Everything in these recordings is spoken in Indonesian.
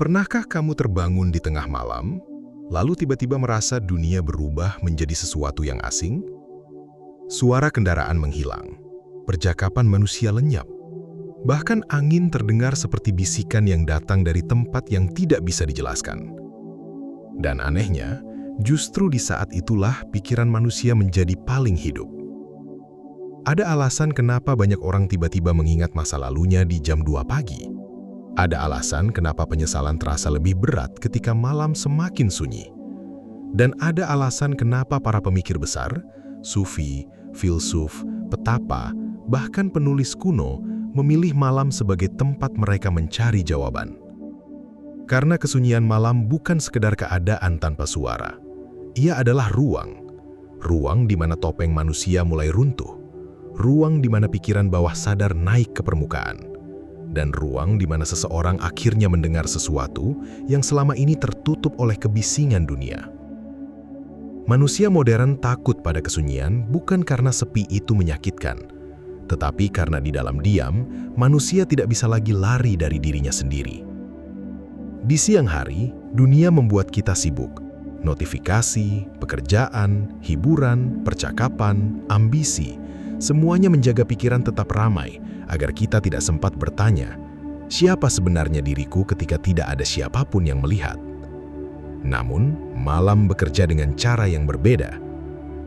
Pernahkah kamu terbangun di tengah malam, lalu tiba-tiba merasa dunia berubah menjadi sesuatu yang asing? Suara kendaraan menghilang, percakapan manusia lenyap, bahkan angin terdengar seperti bisikan yang datang dari tempat yang tidak bisa dijelaskan. Dan anehnya, justru di saat itulah pikiran manusia menjadi paling hidup. Ada alasan kenapa banyak orang tiba-tiba mengingat masa lalunya di jam 2 pagi. Ada alasan kenapa penyesalan terasa lebih berat ketika malam semakin sunyi. Dan ada alasan kenapa para pemikir besar, sufi, filsuf, petapa, bahkan penulis kuno memilih malam sebagai tempat mereka mencari jawaban. Karena kesunyian malam bukan sekedar keadaan tanpa suara. Ia adalah ruang. Ruang di mana topeng manusia mulai runtuh. Ruang di mana pikiran bawah sadar naik ke permukaan. Dan ruang di mana seseorang akhirnya mendengar sesuatu yang selama ini tertutup oleh kebisingan dunia. Manusia modern takut pada kesunyian bukan karena sepi itu menyakitkan, tetapi karena di dalam diam, manusia tidak bisa lagi lari dari dirinya sendiri. Di siang hari, dunia membuat kita sibuk. Notifikasi, pekerjaan, hiburan, percakapan, ambisi, semuanya menjaga pikiran tetap ramai agar kita tidak sempat bertanya, siapa sebenarnya diriku ketika tidak ada siapapun yang melihat? Namun, malam bekerja dengan cara yang berbeda.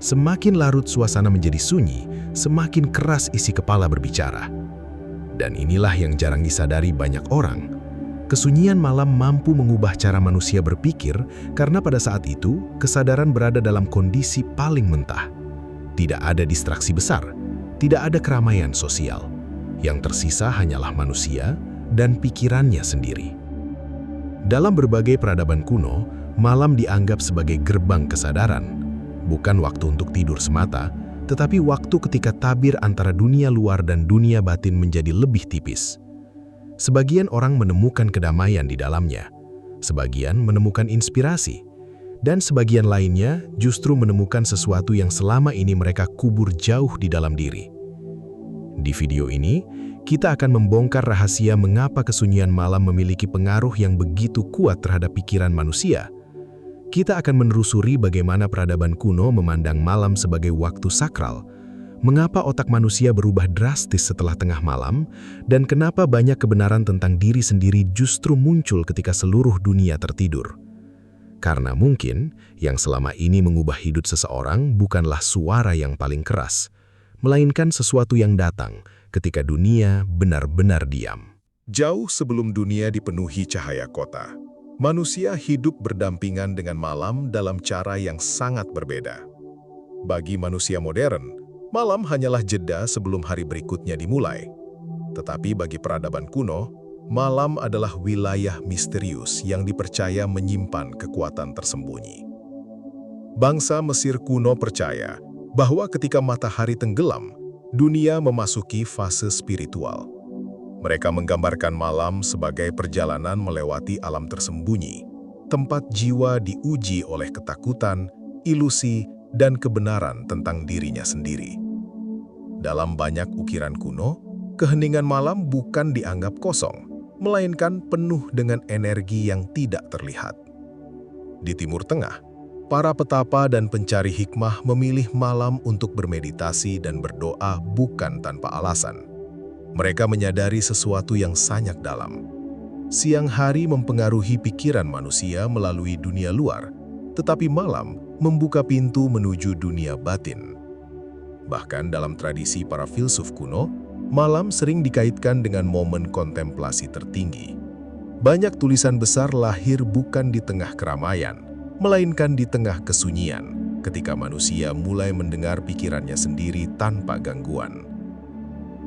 Semakin larut suasana menjadi sunyi, semakin keras isi kepala berbicara. Dan inilah yang jarang disadari banyak orang. Kesunyian malam mampu mengubah cara manusia berpikir karena pada saat itu, kesadaran berada dalam kondisi paling mentah. Tidak ada distraksi besar, tidak ada keramaian sosial. Yang tersisa hanyalah manusia dan pikirannya sendiri. Dalam berbagai peradaban kuno, malam dianggap sebagai gerbang kesadaran. Bukan waktu untuk tidur semata, tetapi waktu ketika tabir antara dunia luar dan dunia batin menjadi lebih tipis. Sebagian orang menemukan kedamaian di dalamnya, sebagian menemukan inspirasi, dan sebagian lainnya justru menemukan sesuatu yang selama ini mereka kubur jauh di dalam diri. Di video ini, kita akan membongkar rahasia mengapa kesunyian malam memiliki pengaruh yang begitu kuat terhadap pikiran manusia. Kita akan menelusuri bagaimana peradaban kuno memandang malam sebagai waktu sakral, mengapa otak manusia berubah drastis setelah tengah malam, dan kenapa banyak kebenaran tentang diri sendiri justru muncul ketika seluruh dunia tertidur. Karena mungkin yang selama ini mengubah hidup seseorang bukanlah suara yang paling keras, melainkan sesuatu yang datang ketika dunia benar-benar diam. Jauh sebelum dunia dipenuhi cahaya kota, manusia hidup berdampingan dengan malam dalam cara yang sangat berbeda. Bagi manusia modern, malam hanyalah jeda sebelum hari berikutnya dimulai. Tetapi bagi peradaban kuno, malam adalah wilayah misterius yang dipercaya menyimpan kekuatan tersembunyi. Bangsa Mesir kuno percaya bahwa ketika matahari tenggelam, dunia memasuki fase spiritual. Mereka menggambarkan malam sebagai perjalanan melewati alam tersembunyi, tempat jiwa diuji oleh ketakutan, ilusi, dan kebenaran tentang dirinya sendiri. Dalam banyak ukiran kuno, keheningan malam bukan dianggap kosong, melainkan penuh dengan energi yang tidak terlihat. Di Timur Tengah, para petapa dan pencari hikmah memilih malam untuk bermeditasi dan berdoa bukan tanpa alasan. Mereka menyadari sesuatu yang sangat dalam. Siang hari mempengaruhi pikiran manusia melalui dunia luar, tetapi malam membuka pintu menuju dunia batin. Bahkan dalam tradisi para filsuf kuno, malam sering dikaitkan dengan momen kontemplasi tertinggi. Banyak tulisan besar lahir bukan di tengah keramaian, melainkan di tengah kesunyian, ketika manusia mulai mendengar pikirannya sendiri tanpa gangguan.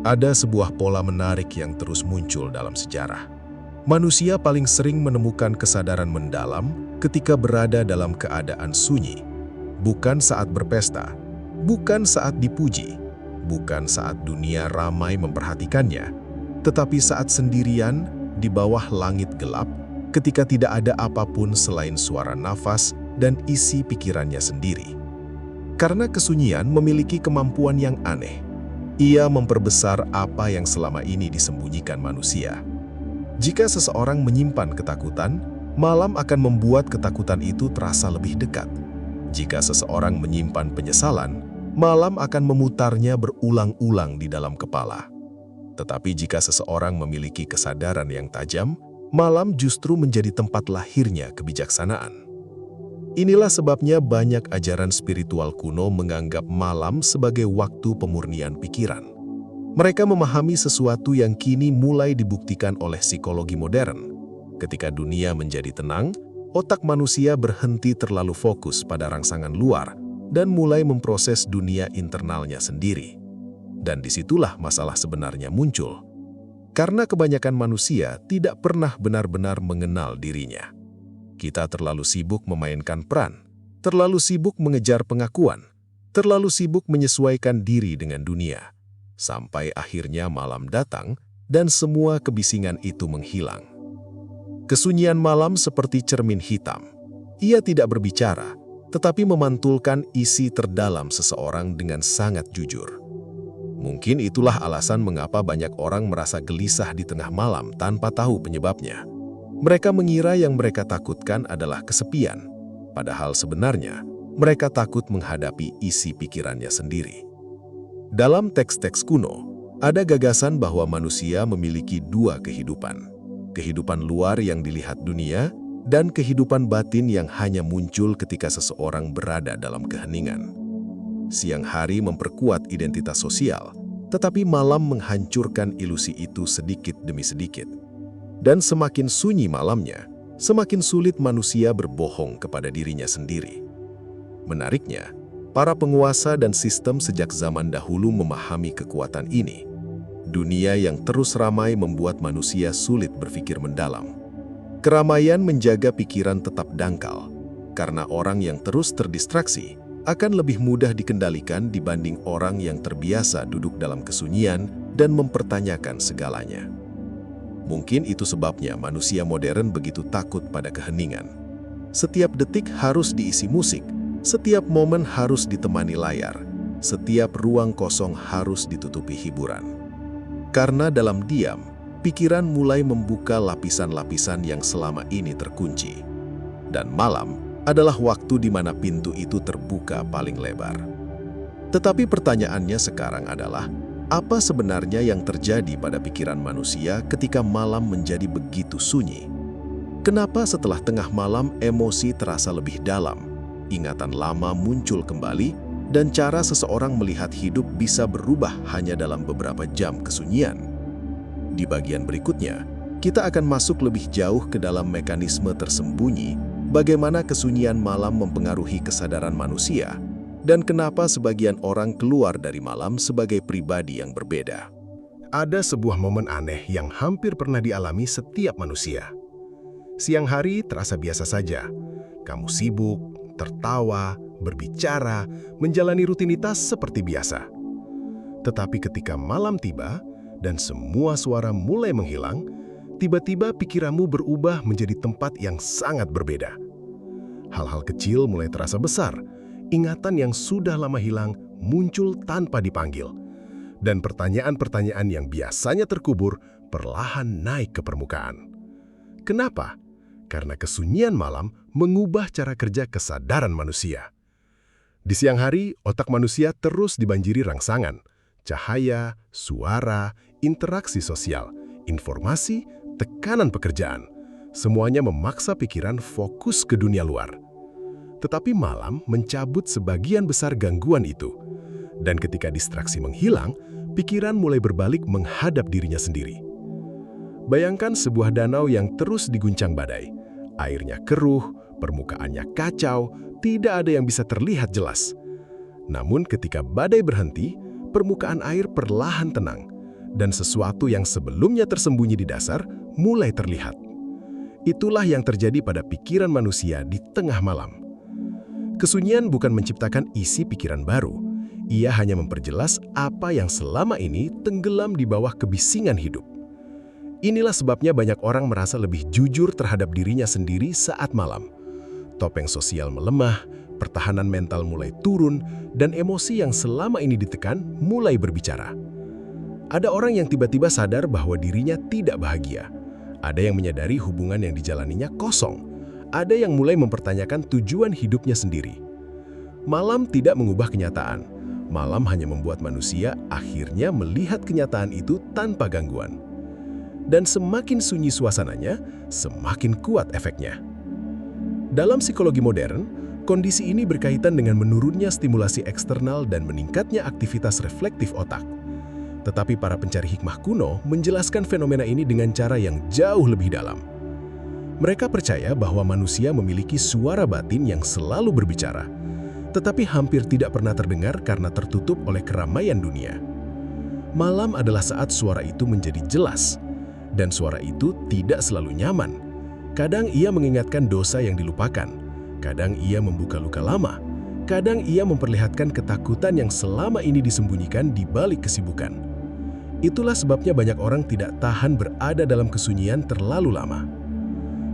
Ada sebuah pola menarik yang terus muncul dalam sejarah. Manusia paling sering menemukan kesadaran mendalam ketika berada dalam keadaan sunyi, bukan saat berpesta, bukan saat dipuji, bukan saat dunia ramai memperhatikannya, tetapi saat sendirian di bawah langit gelap, ketika tidak ada apapun selain suara nafas dan isi pikirannya sendiri. Karena kesunyian memiliki kemampuan yang aneh, ia memperbesar apa yang selama ini disembunyikan manusia. Jika seseorang menyimpan ketakutan, malam akan membuat ketakutan itu terasa lebih dekat. Jika seseorang menyimpan penyesalan, malam akan memutarnya berulang-ulang di dalam kepala. Tetapi jika seseorang memiliki kesadaran yang tajam, malam justru menjadi tempat lahirnya kebijaksanaan. Inilah sebabnya banyak ajaran spiritual kuno menganggap malam sebagai waktu pemurnian pikiran. Mereka memahami sesuatu yang kini mulai dibuktikan oleh psikologi modern. Ketika dunia menjadi tenang, otak manusia berhenti terlalu fokus pada rangsangan luar dan mulai memproses dunia internalnya sendiri. Dan disitulah masalah sebenarnya muncul. Karena kebanyakan manusia tidak pernah benar-benar mengenal dirinya. Kita terlalu sibuk memainkan peran, terlalu sibuk mengejar pengakuan, terlalu sibuk menyesuaikan diri dengan dunia. Sampai akhirnya malam datang dan semua kebisingan itu menghilang. Kesunyian malam seperti cermin hitam. Ia tidak berbicara, tetapi memantulkan isi terdalam seseorang dengan sangat jujur. Mungkin itulah alasan mengapa banyak orang merasa gelisah di tengah malam tanpa tahu penyebabnya. Mereka mengira yang mereka takutkan adalah kesepian, padahal sebenarnya mereka takut menghadapi isi pikirannya sendiri. Dalam teks-teks kuno, ada gagasan bahwa manusia memiliki dua kehidupan. Kehidupan luar yang dilihat dunia, dan kehidupan batin yang hanya muncul ketika seseorang berada dalam keheningan. Siang hari memperkuat identitas sosial, tetapi malam menghancurkan ilusi itu sedikit demi sedikit. Dan semakin sunyi malamnya, semakin sulit manusia berbohong kepada dirinya sendiri. Menariknya, para penguasa dan sistem sejak zaman dahulu memahami kekuatan ini. Dunia yang terus ramai membuat manusia sulit berpikir mendalam. Keramaian menjaga pikiran tetap dangkal, karena orang yang terus terdistraksi akan lebih mudah dikendalikan dibanding orang yang terbiasa duduk dalam kesunyian dan mempertanyakan segalanya. Mungkin itu sebabnya manusia modern begitu takut pada keheningan. Setiap detik harus diisi musik, setiap momen harus ditemani layar, setiap ruang kosong harus ditutupi hiburan. Karena dalam diam, pikiran mulai membuka lapisan-lapisan yang selama ini terkunci. Dan malam adalah waktu di mana pintu itu terbuka paling lebar. Tetapi pertanyaannya sekarang adalah, apa sebenarnya yang terjadi pada pikiran manusia ketika malam menjadi begitu sunyi? Kenapa setelah tengah malam emosi terasa lebih dalam, ingatan lama muncul kembali, dan cara seseorang melihat hidup bisa berubah hanya dalam beberapa jam kesunyian? Di bagian berikutnya, kita akan masuk lebih jauh ke dalam mekanisme tersembunyi, bagaimana kesunyian malam mempengaruhi kesadaran manusia, dan kenapa sebagian orang keluar dari malam sebagai pribadi yang berbeda. Ada sebuah momen aneh yang hampir pernah dialami setiap manusia. Siang hari terasa biasa saja. Kamu sibuk, tertawa, berbicara, menjalani rutinitas seperti biasa. Tetapi ketika malam tiba dan semua suara mulai menghilang, tiba-tiba pikiranmu berubah menjadi tempat yang sangat berbeda. Hal-hal kecil mulai terasa besar. Ingatan yang sudah lama hilang muncul tanpa dipanggil. Dan pertanyaan-pertanyaan yang biasanya terkubur perlahan naik ke permukaan. Kenapa? Karena kesunyian malam mengubah cara kerja kesadaran manusia. Di siang hari, otak manusia terus dibanjiri rangsangan, cahaya, suara, interaksi sosial, informasi, tekanan pekerjaan. Semuanya memaksa pikiran fokus ke dunia luar. Tetapi malam mencabut sebagian besar gangguan itu. Dan ketika distraksi menghilang, pikiran mulai berbalik menghadap dirinya sendiri. Bayangkan sebuah danau yang terus diguncang badai. Airnya keruh, permukaannya kacau, tidak ada yang bisa terlihat jelas. Namun ketika badai berhenti, permukaan air perlahan tenang, dan sesuatu yang sebelumnya tersembunyi di dasar mulai terlihat. Itulah yang terjadi pada pikiran manusia di tengah malam. Kesunyian bukan menciptakan isi pikiran baru. Ia hanya memperjelas apa yang selama ini tenggelam di bawah kebisingan hidup. Inilah sebabnya banyak orang merasa lebih jujur terhadap dirinya sendiri saat malam. Topeng sosial melemah, pertahanan mental mulai turun, dan emosi yang selama ini ditekan mulai berbicara. Ada orang yang tiba-tiba sadar bahwa dirinya tidak bahagia. Ada yang menyadari hubungan yang dijalaninya kosong. Ada yang mulai mempertanyakan tujuan hidupnya sendiri. Malam tidak mengubah kenyataan. Malam hanya membuat manusia akhirnya melihat kenyataan itu tanpa gangguan. Dan semakin sunyi suasananya, semakin kuat efeknya. Dalam psikologi modern, kondisi ini berkaitan dengan menurunnya stimulasi eksternal dan meningkatnya aktivitas reflektif otak. Tetapi para pencari hikmah kuno menjelaskan fenomena ini dengan cara yang jauh lebih dalam. Mereka percaya bahwa manusia memiliki suara batin yang selalu berbicara, tetapi hampir tidak pernah terdengar karena tertutup oleh keramaian dunia. Malam adalah saat suara itu menjadi jelas, dan suara itu tidak selalu nyaman. Kadang ia mengingatkan dosa yang dilupakan, kadang ia membuka luka lama, kadang ia memperlihatkan ketakutan yang selama ini disembunyikan di balik kesibukan. Itulah sebabnya banyak orang tidak tahan berada dalam kesunyian terlalu lama.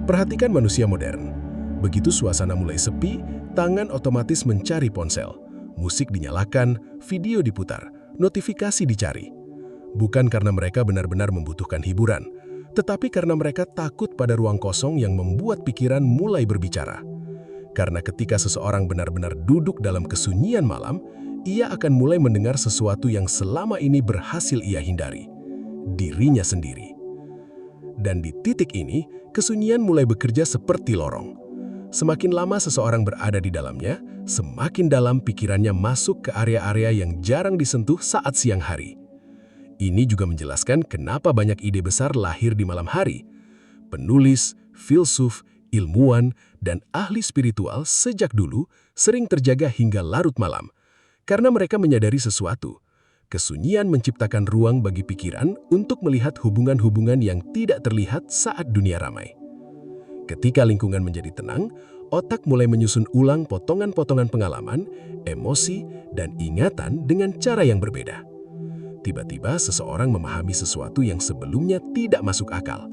Perhatikan manusia modern. Begitu suasana mulai sepi, tangan otomatis mencari ponsel. Musik dinyalakan, video diputar, notifikasi dicari. Bukan karena mereka benar-benar membutuhkan hiburan, tetapi karena mereka takut pada ruang kosong yang membuat pikiran mulai berbicara. Karena ketika seseorang benar-benar duduk dalam kesunyian malam, ia akan mulai mendengar sesuatu yang selama ini berhasil ia hindari, dirinya sendiri. Dan di titik ini, kesunyian mulai bekerja seperti lorong. Semakin lama seseorang berada di dalamnya, semakin dalam pikirannya masuk ke area-area yang jarang disentuh saat siang hari. Ini juga menjelaskan kenapa banyak ide besar lahir di malam hari. Penulis, filsuf, ilmuwan, dan ahli spiritual sejak dulu sering terjaga hingga larut malam. Karena mereka menyadari sesuatu. Kesunyian menciptakan ruang bagi pikiran untuk melihat hubungan-hubungan yang tidak terlihat saat dunia ramai. Ketika lingkungan menjadi tenang, otak mulai menyusun ulang potongan-potongan pengalaman, emosi, dan ingatan dengan cara yang berbeda. Tiba-tiba seseorang memahami sesuatu yang sebelumnya tidak masuk akal.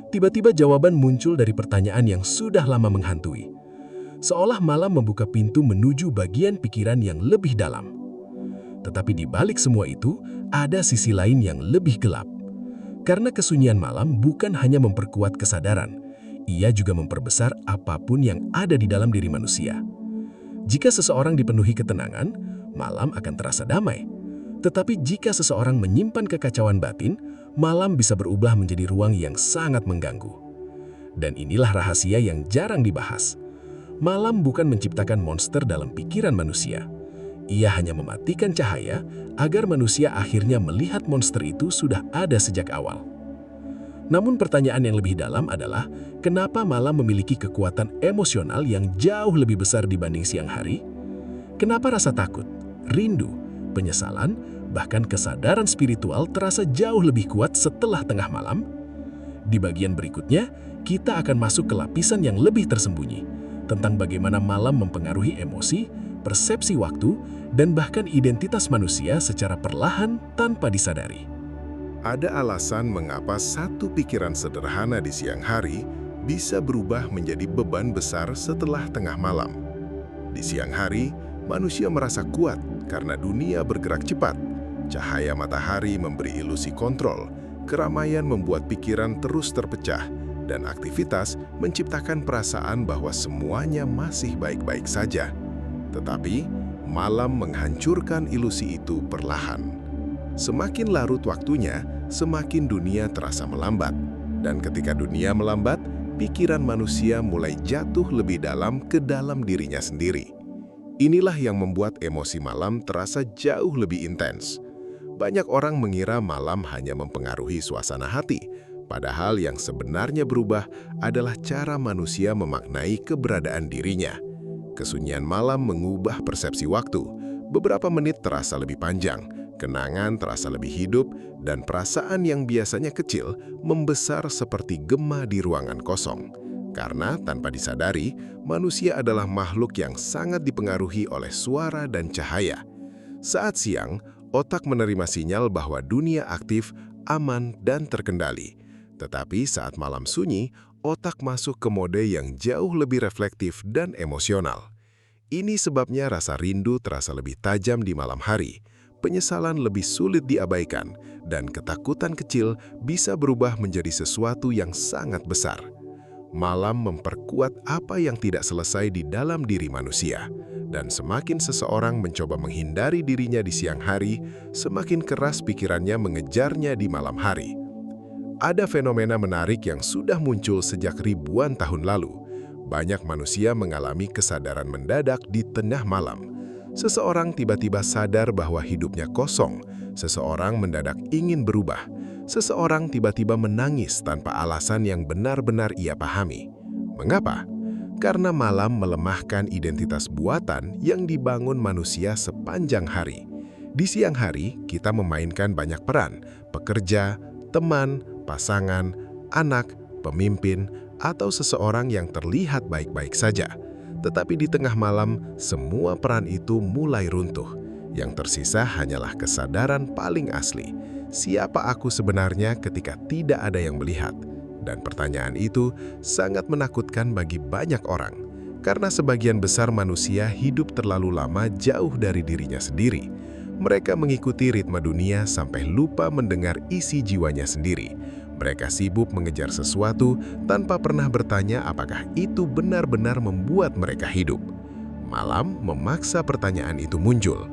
Tiba-tiba jawaban muncul dari pertanyaan yang sudah lama menghantui. Seolah malam membuka pintu menuju bagian pikiran yang lebih dalam. Tetapi di balik semua itu, ada sisi lain yang lebih gelap. Karena kesunyian malam bukan hanya memperkuat kesadaran, ia juga memperbesar apapun yang ada di dalam diri manusia. Jika seseorang dipenuhi ketenangan, malam akan terasa damai. Tetapi jika seseorang menyimpan kekacauan batin, malam bisa berubah menjadi ruang yang sangat mengganggu. Dan inilah rahasia yang jarang dibahas. Malam bukan menciptakan monster dalam pikiran manusia. Ia hanya mematikan cahaya agar manusia akhirnya melihat monster itu sudah ada sejak awal. Namun pertanyaan yang lebih dalam adalah, kenapa malam memiliki kekuatan emosional yang jauh lebih besar dibanding siang hari? Kenapa rasa takut, rindu, penyesalan, bahkan kesadaran spiritual terasa jauh lebih kuat setelah tengah malam? Di bagian berikutnya, kita akan masuk ke lapisan yang lebih tersembunyi, tentang bagaimana malam mempengaruhi emosi, persepsi waktu, dan bahkan identitas manusia secara perlahan tanpa disadari. Ada alasan mengapa satu pikiran sederhana di siang hari bisa berubah menjadi beban besar setelah tengah malam. Di siang hari, manusia merasa kuat karena dunia bergerak cepat. Cahaya matahari memberi ilusi kontrol, keramaian membuat pikiran terus terpecah, dan aktivitas menciptakan perasaan bahwa semuanya masih baik-baik saja. Tetapi, malam menghancurkan ilusi itu perlahan. Semakin larut waktunya, semakin dunia terasa melambat. Dan ketika dunia melambat, pikiran manusia mulai jatuh lebih dalam ke dalam dirinya sendiri. Inilah yang membuat emosi malam terasa jauh lebih intens. Banyak orang mengira malam hanya mempengaruhi suasana hati, padahal yang sebenarnya berubah adalah cara manusia memaknai keberadaan dirinya. Kesunyian malam mengubah persepsi waktu. Beberapa menit terasa lebih panjang, kenangan terasa lebih hidup, dan perasaan yang biasanya kecil membesar seperti gema di ruangan kosong. Karena tanpa disadari, manusia adalah makhluk yang sangat dipengaruhi oleh suara dan cahaya. Saat siang, otak menerima sinyal bahwa dunia aktif, aman, dan terkendali. Tetapi saat malam sunyi, otak masuk ke mode yang jauh lebih reflektif dan emosional. Ini sebabnya rasa rindu terasa lebih tajam di malam hari. penyesalan lebih sulit diabaikan, dan ketakutan kecil bisa berubah menjadi sesuatu yang sangat besar. Malam memperkuat apa yang tidak selesai di dalam diri manusia, dan semakin seseorang mencoba menghindari dirinya di siang hari, semakin keras pikirannya mengejarnya di malam hari. Ada fenomena menarik yang sudah muncul sejak ribuan tahun lalu. Banyak manusia mengalami kesadaran mendadak di tengah malam. Seseorang tiba-tiba sadar bahwa hidupnya kosong, seseorang mendadak ingin berubah, seseorang tiba-tiba menangis tanpa alasan yang benar-benar ia pahami. Mengapa? Karena malam melemahkan identitas buatan yang dibangun manusia sepanjang hari. Di siang hari, kita memainkan banyak peran: pekerja, teman, pasangan, anak, pemimpin, atau seseorang yang terlihat baik-baik saja. Tetapi di tengah malam, semua peran itu mulai runtuh. Yang tersisa hanyalah kesadaran paling asli. Siapa aku sebenarnya ketika tidak ada yang melihat? Dan pertanyaan itu sangat menakutkan bagi banyak orang. Karena sebagian besar manusia hidup terlalu lama jauh dari dirinya sendiri. Mereka mengikuti ritme dunia sampai lupa mendengar isi jiwanya sendiri. Mereka sibuk mengejar sesuatu tanpa pernah bertanya apakah itu benar-benar membuat mereka hidup. Malam memaksa pertanyaan itu muncul.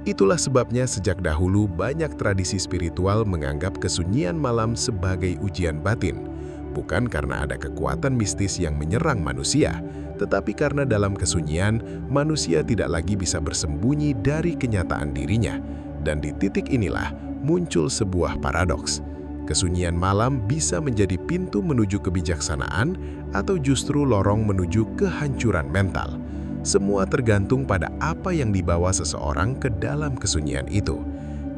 Itulah sebabnya sejak dahulu banyak tradisi spiritual menganggap kesunyian malam sebagai ujian batin. Bukan karena ada kekuatan mistis yang menyerang manusia, tetapi karena dalam kesunyian, manusia tidak lagi bisa bersembunyi dari kenyataan dirinya. Dan di titik inilah muncul sebuah paradoks. Kesunyian malam bisa menjadi pintu menuju kebijaksanaan atau justru lorong menuju kehancuran mental. Semua tergantung pada apa yang dibawa seseorang ke dalam kesunyian itu.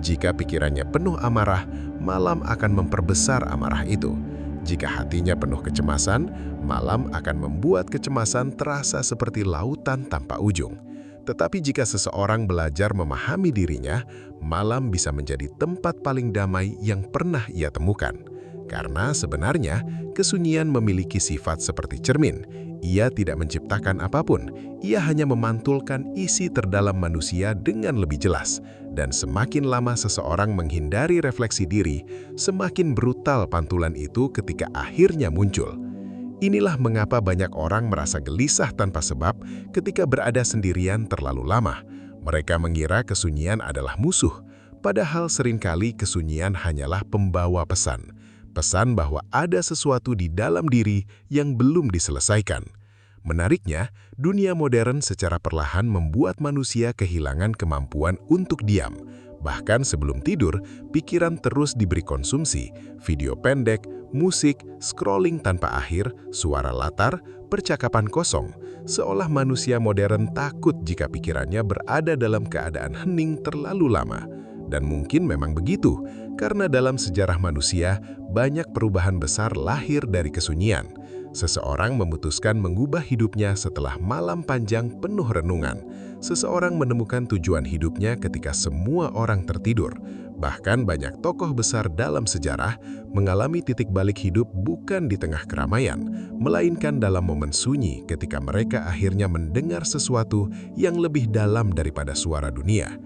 Jika pikirannya penuh amarah, malam akan memperbesar amarah itu. Jika hatinya penuh kecemasan, malam akan membuat kecemasan terasa seperti lautan tanpa ujung. Tetapi jika seseorang belajar memahami dirinya, malam bisa menjadi tempat paling damai yang pernah ia temukan. Karena sebenarnya, kesunyian memiliki sifat seperti cermin. Ia tidak menciptakan apapun, ia hanya memantulkan isi terdalam manusia dengan lebih jelas. Dan semakin lama seseorang menghindari refleksi diri, semakin brutal pantulan itu ketika akhirnya muncul. Inilah mengapa banyak orang merasa gelisah tanpa sebab ketika berada sendirian terlalu lama. Mereka mengira kesunyian adalah musuh, padahal seringkali kesunyian hanyalah pembawa pesan. Pesan bahwa ada sesuatu di dalam diri yang belum diselesaikan. Menariknya, dunia modern secara perlahan membuat manusia kehilangan kemampuan untuk diam. Bahkan sebelum tidur, pikiran terus diberi konsumsi, video pendek, musik, scrolling tanpa akhir, suara latar, percakapan kosong, seolah manusia modern takut jika pikirannya berada dalam keadaan hening terlalu lama. Dan mungkin memang begitu, karena dalam sejarah manusia, banyak perubahan besar lahir dari kesunyian. Seseorang memutuskan mengubah hidupnya setelah malam panjang penuh renungan. Seseorang menemukan tujuan hidupnya ketika semua orang tertidur. Bahkan banyak tokoh besar dalam sejarah mengalami titik balik hidup bukan di tengah keramaian, melainkan dalam momen sunyi ketika mereka akhirnya mendengar sesuatu yang lebih dalam daripada suara dunia.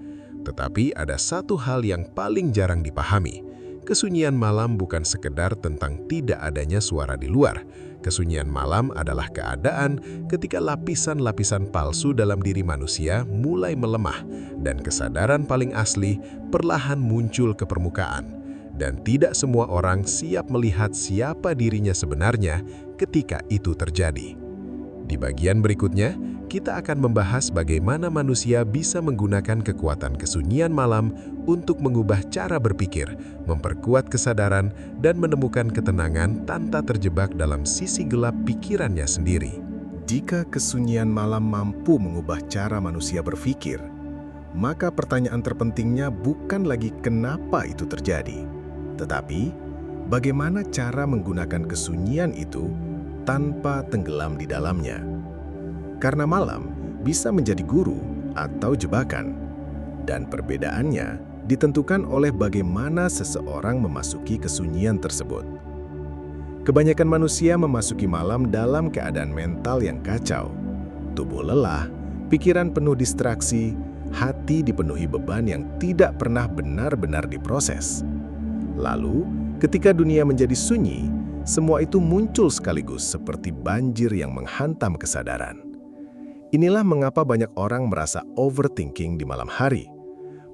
Tetapi ada satu hal yang paling jarang dipahami. Kesunyian malam bukan sekedar tentang tidak adanya suara di luar. Kesunyian malam adalah keadaan ketika lapisan-lapisan palsu dalam diri manusia mulai melemah dan kesadaran paling asli perlahan muncul ke permukaan. Dan tidak semua orang siap melihat siapa dirinya sebenarnya ketika itu terjadi. Di bagian berikutnya, kita akan membahas bagaimana manusia bisa menggunakan kekuatan kesunyian malam untuk mengubah cara berpikir, memperkuat kesadaran, dan menemukan ketenangan tanpa terjebak dalam sisi gelap pikirannya sendiri. Jika kesunyian malam mampu mengubah cara manusia berpikir, maka pertanyaan terpentingnya bukan lagi kenapa itu terjadi, tetapi bagaimana cara menggunakan kesunyian itu tanpa tenggelam di dalamnya. Karena malam bisa menjadi guru atau jebakan, dan perbedaannya ditentukan oleh bagaimana seseorang memasuki kesunyian tersebut. Kebanyakan manusia memasuki malam dalam keadaan mental yang kacau, tubuh lelah, pikiran penuh distraksi, hati dipenuhi beban yang tidak pernah benar-benar diproses. Lalu, ketika dunia menjadi sunyi, semua itu muncul sekaligus seperti banjir yang menghantam kesadaran. Inilah mengapa banyak orang merasa overthinking di malam hari.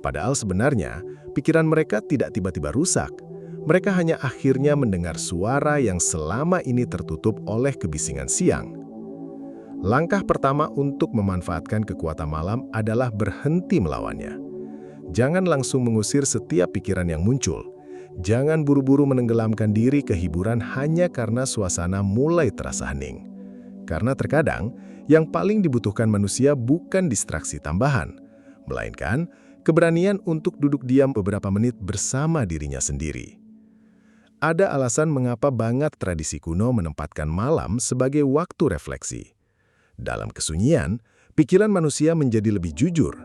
Padahal sebenarnya, pikiran mereka tidak tiba-tiba rusak. Mereka hanya akhirnya mendengar suara yang selama ini tertutup oleh kebisingan siang. Langkah pertama untuk memanfaatkan kekuatan malam adalah berhenti melawannya. Jangan langsung mengusir setiap pikiran yang muncul. Jangan buru-buru menenggelamkan diri ke hiburan hanya karena suasana mulai terasa hening. Karena terkadang, yang paling dibutuhkan manusia bukan distraksi tambahan, melainkan keberanian untuk duduk diam beberapa menit bersama dirinya sendiri. Ada alasan mengapa banget tradisi kuno menempatkan malam sebagai waktu refleksi. Dalam kesunyian, pikiran manusia menjadi lebih jujur,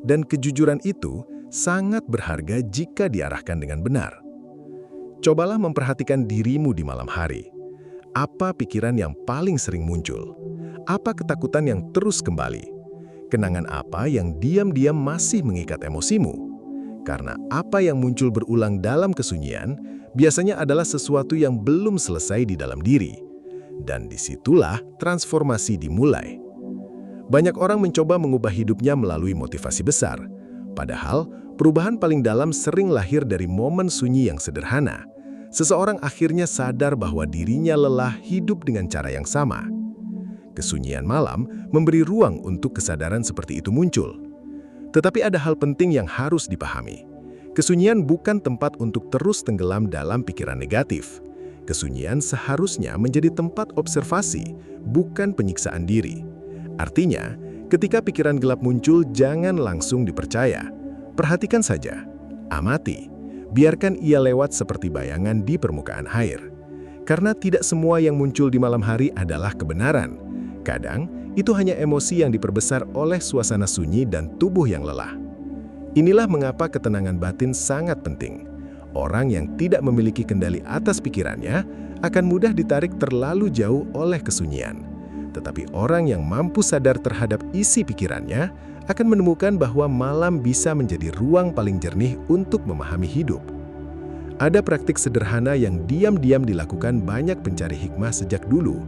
dan kejujuran itu sangat berharga jika diarahkan dengan benar. Cobalah memperhatikan dirimu di malam hari. Apa pikiran yang paling sering muncul? Apa ketakutan yang terus kembali? Kenangan apa yang diam-diam masih mengikat emosimu? Karena apa yang muncul berulang dalam kesunyian biasanya adalah sesuatu yang belum selesai di dalam diri. Dan disitulah transformasi dimulai. Banyak orang mencoba mengubah hidupnya melalui motivasi besar. Padahal, perubahan paling dalam sering lahir dari momen sunyi yang sederhana. Seseorang akhirnya sadar bahwa dirinya lelah hidup dengan cara yang sama. Kesunyian malam memberi ruang untuk kesadaran seperti itu muncul. Tetapi ada hal penting yang harus dipahami. Kesunyian bukan tempat untuk terus tenggelam dalam pikiran negatif. Kesunyian seharusnya menjadi tempat observasi, bukan penyiksaan diri. Artinya, ketika pikiran gelap muncul, jangan langsung dipercaya. Perhatikan saja, amati, biarkan ia lewat seperti bayangan di permukaan air. Karena tidak semua yang muncul di malam hari adalah kebenaran. Kadang, itu hanya emosi yang diperbesar oleh suasana sunyi dan tubuh yang lelah. Inilah mengapa ketenangan batin sangat penting. Orang yang tidak memiliki kendali atas pikirannya akan mudah ditarik terlalu jauh oleh kesunyian. Tetapi orang yang mampu sadar terhadap isi pikirannya akan menemukan bahwa malam bisa menjadi ruang paling jernih untuk memahami hidup. Ada praktik sederhana yang diam-diam dilakukan banyak pencari hikmah sejak dulu.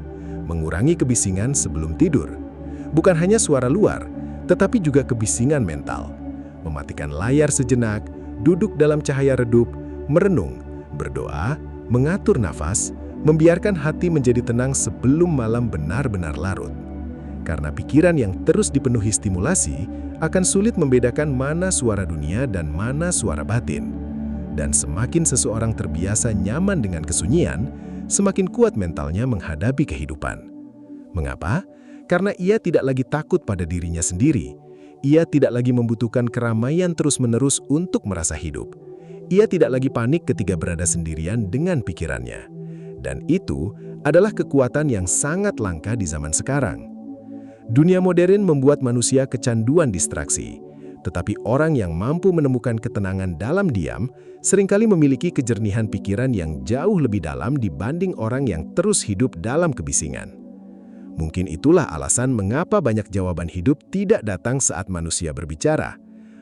Mengurangi kebisingan sebelum tidur. Bukan hanya suara luar, tetapi juga kebisingan mental. Mematikan layar sejenak, duduk dalam cahaya redup, merenung, berdoa, mengatur nafas, membiarkan hati menjadi tenang sebelum malam benar-benar larut. Karena pikiran yang terus dipenuhi stimulasi akan sulit membedakan mana suara dunia dan mana suara batin. Dan semakin seseorang terbiasa nyaman dengan kesunyian, semakin kuat mentalnya menghadapi kehidupan. Mengapa? Karena ia tidak lagi takut pada dirinya sendiri. Ia tidak lagi membutuhkan keramaian terus-menerus untuk merasa hidup. Ia tidak lagi panik ketika berada sendirian dengan pikirannya. Dan itu adalah kekuatan yang sangat langka di zaman sekarang. Dunia modern membuat manusia kecanduan distraksi. Tetapi orang yang mampu menemukan ketenangan dalam diam seringkali memiliki kejernihan pikiran yang jauh lebih dalam dibanding orang yang terus hidup dalam kebisingan. Mungkin itulah alasan mengapa banyak jawaban hidup tidak datang saat manusia berbicara,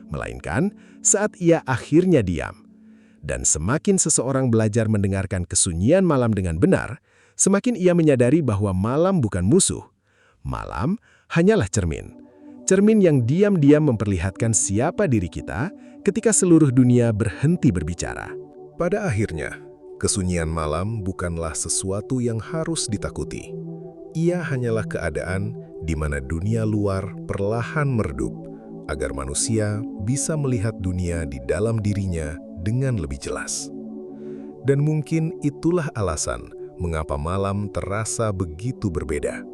melainkan saat ia akhirnya diam. Dan semakin seseorang belajar mendengarkan kesunyian malam dengan benar, semakin ia menyadari bahwa malam bukan musuh. Malam hanyalah cermin. Cermin yang diam-diam memperlihatkan siapa diri kita ketika seluruh dunia berhenti berbicara. Pada akhirnya, kesunyian malam bukanlah sesuatu yang harus ditakuti. Ia hanyalah keadaan di mana dunia luar perlahan meredup, agar manusia bisa melihat dunia di dalam dirinya dengan lebih jelas. Dan mungkin itulah alasan mengapa malam terasa begitu berbeda.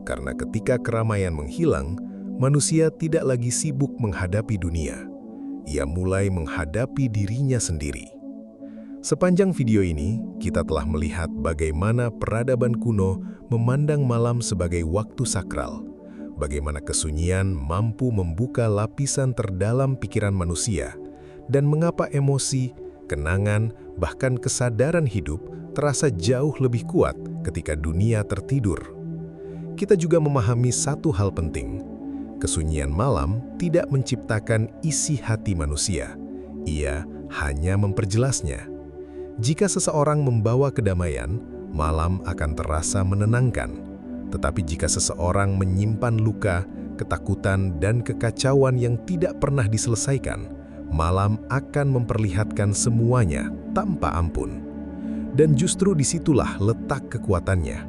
Karena ketika keramaian menghilang, manusia tidak lagi sibuk menghadapi dunia. Ia mulai menghadapi dirinya sendiri. Sepanjang video ini, kita telah melihat bagaimana peradaban kuno memandang malam sebagai waktu sakral. Bagaimana kesunyian mampu membuka lapisan terdalam pikiran manusia, dan mengapa emosi, kenangan, bahkan kesadaran hidup terasa jauh lebih kuat ketika dunia tertidur. Kita juga memahami satu hal penting. Kesunyian malam tidak menciptakan isi hati manusia. Ia hanya memperjelasnya. Jika seseorang membawa kedamaian, malam akan terasa menenangkan. Tetapi jika seseorang menyimpan luka, ketakutan, dan kekacauan yang tidak pernah diselesaikan, malam akan memperlihatkan semuanya tanpa ampun. Dan justru disitulah letak kekuatannya,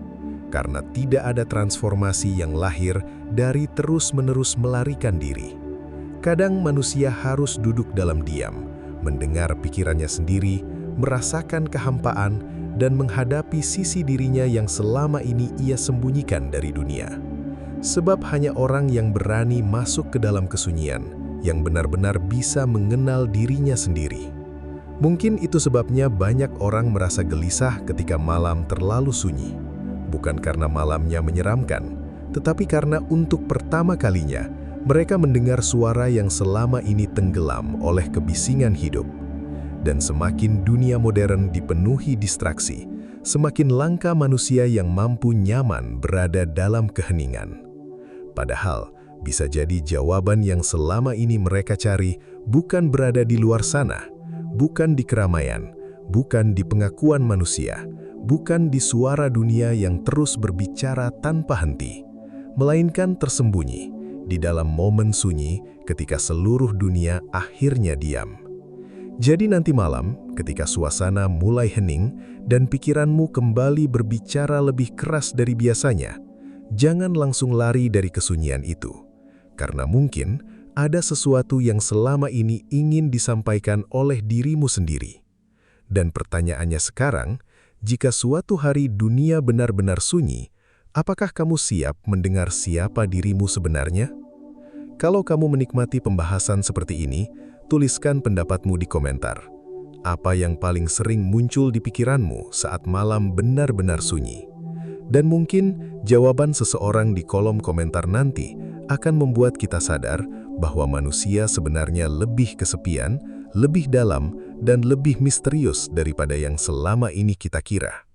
karena tidak ada transformasi yang lahir dari terus-menerus melarikan diri. Kadang manusia harus duduk dalam diam, mendengar pikirannya sendiri, merasakan kehampaan, dan menghadapi sisi dirinya yang selama ini ia sembunyikan dari dunia. Sebab hanya orang yang berani masuk ke dalam kesunyian, yang benar-benar bisa mengenal dirinya sendiri. Mungkin itu sebabnya banyak orang merasa gelisah ketika malam terlalu sunyi. Bukan karena malamnya menyeramkan, tetapi karena untuk pertama kalinya, mereka mendengar suara yang selama ini tenggelam oleh kebisingan hidup. Dan semakin dunia modern dipenuhi distraksi, semakin langka manusia yang mampu nyaman berada dalam keheningan. Padahal, bisa jadi jawaban yang selama ini mereka cari bukan berada di luar sana, bukan di keramaian, bukan di pengakuan manusia, bukan di suara dunia yang terus berbicara tanpa henti, melainkan tersembunyi di dalam momen sunyi ketika seluruh dunia akhirnya diam. Jadi nanti malam, ketika suasana mulai hening dan pikiranmu kembali berbicara lebih keras dari biasanya, jangan langsung lari dari kesunyian itu. Karena mungkin ada sesuatu yang selama ini ingin disampaikan oleh dirimu sendiri. Dan pertanyaannya sekarang, jika suatu hari dunia benar-benar sunyi, apakah kamu siap mendengar siapa dirimu sebenarnya? Kalau kamu menikmati pembahasan seperti ini, tuliskan pendapatmu di komentar. Apa yang paling sering muncul di pikiranmu saat malam benar-benar sunyi? Dan mungkin jawaban seseorang di kolom komentar nanti akan membuat kita sadar bahwa manusia sebenarnya lebih kesepian, lebih dalam, dan lebih misterius daripada yang selama ini kita kira.